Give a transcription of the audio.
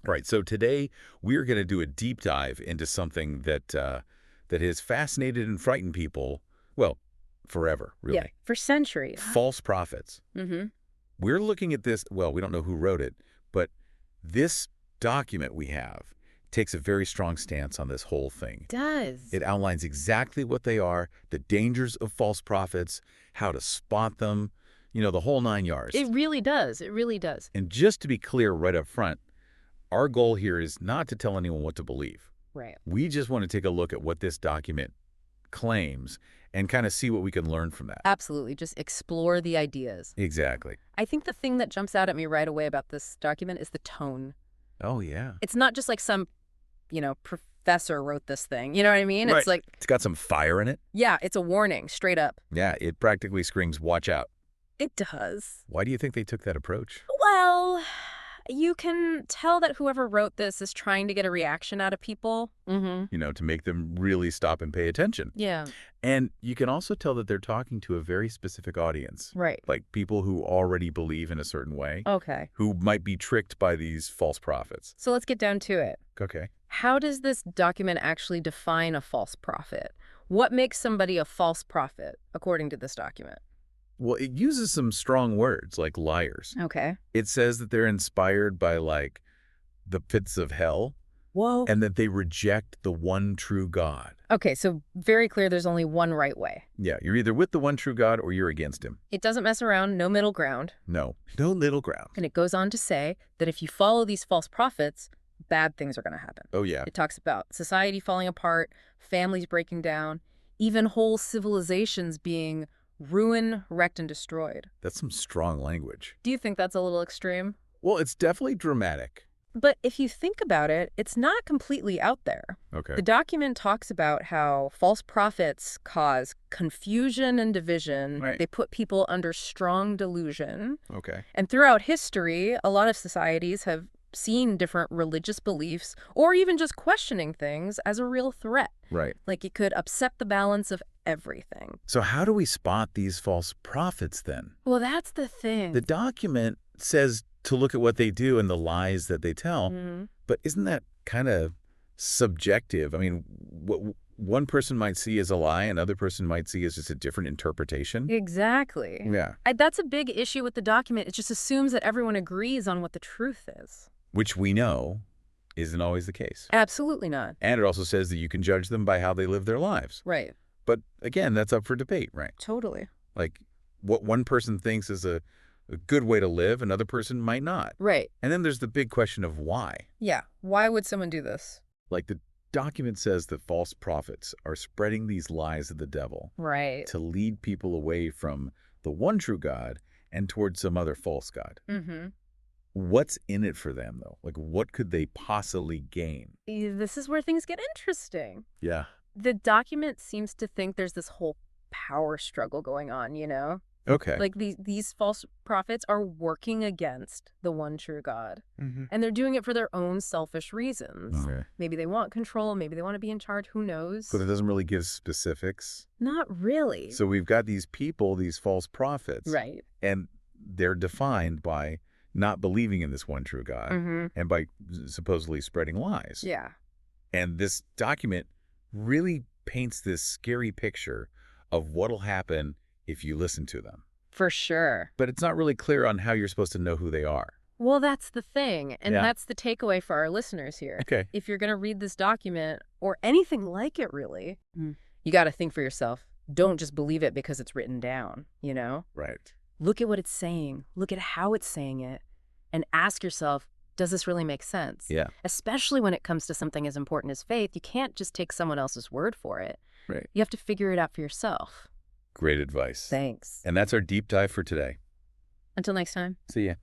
All right, so today we're going to do a deep dive into something that has fascinated and frightened people, well, forever, really. Yeah, for centuries. False prophets. Mm-hmm. We're looking at this, well, we don't know who wrote it, but this document we have takes a very strong stance on this whole thing. Does. It outlines exactly what they are, the dangers of false prophets, how to spot them, the whole 9 yards. It really does. It really does. And just to be clear right up front, our goal here is not to tell anyone what to believe. Right. We just want to take a look at what this document claims and kind of see what we can learn from that. Absolutely. Just explore the ideas. Exactly. I think the thing that jumps out at me right away about this document is the tone. Oh, yeah. It's not just like some, professor wrote this thing. You know what I mean? Right. It's like, It's got some fire in it. yeah, it's a warning, straight up. Yeah, it practically screams, watch out. It does. Why do you think they took that approach? Well, you can tell that whoever wrote this is trying to get a reaction out of people. Mm-hmm. To make them really stop and pay attention. Yeah. And you can also tell that they're talking to a very specific audience. Right. Like people who already believe in a certain way. Okay. Who might be tricked by these false prophets. So let's get down to it. Okay. How does this document actually define a false prophet? What makes somebody a false prophet, according to this document? Well, it uses some strong words like liars. Okay. It says that they're inspired by, like, the pits of hell. Whoa. And that they reject the one true God. Okay, so very clear there's only one right way. Yeah, you're either with the one true God or you're against him. It doesn't mess around, no middle ground. No middle ground. And it goes on to say that if you follow these false prophets, bad things are going to happen. Oh, yeah. It talks about society falling apart, families breaking down, even whole civilizations being ruined, wrecked, and destroyed. That's some strong language. Do you think that's a little extreme? Well, it's definitely dramatic. But if you think about it, it's not completely out there. Okay. The document talks about how false prophets cause confusion and division. Right. They put people under strong delusion. Okay. And throughout history, a lot of societies have seen different religious beliefs or even just questioning things as a real threat. Right. Like it could upset the balance of everything. So how do we spot these false prophets then? Well, that's the thing. The document says to look at what they do and the lies that they tell, but isn't that kind of subjective? I mean, what one person might see as a lie, another person might see as just a different interpretation. Exactly. Yeah. That's a big issue with the document. It just assumes that everyone agrees on what the truth is. Which we know isn't always the case. Absolutely not. And it also says that you can judge them by how they live their lives. Right. But again, that's up for debate, right? Totally. Like what one person thinks is a good way to live, another person might not. Right. And then there's the big question of why. Yeah. Why would someone do this? Like the document says that false prophets are spreading these lies of the devil. Right. To lead people away from the one true God and towards some other false God. Mm-hmm. What's in it for them, though? Like, what could they possibly gain? This is where things get interesting. Yeah. The document seems to think there's this whole power struggle going on, Okay. Like these false prophets are working against the one true God. Mm-hmm. And they're doing it for their own selfish reasons. Okay. Maybe they want control. Maybe they want to be in charge. Who knows? But it doesn't really give specifics. Not really. So we've got these people, these false prophets. Right. And they're defined by not believing in this one true God and by supposedly spreading lies. Yeah. And this document really paints this scary picture of what'll happen if you listen to them. For sure. But it's not really clear on how you're supposed to know who they are. Well, that's the thing. And Yeah. that's the takeaway for our listeners here. Okay. If you're going to read this document or anything like it, really, you got to think for yourself. Don't just believe it because it's written down, Right. Look at what it's saying. Look at how it's saying it. And ask yourself, does this really make sense? Yeah. Especially when it comes to something as important as faith, you can't just take someone else's word for it. Right. You have to figure it out for yourself. Great advice. Thanks. And that's our deep dive for today. Until next time. See ya.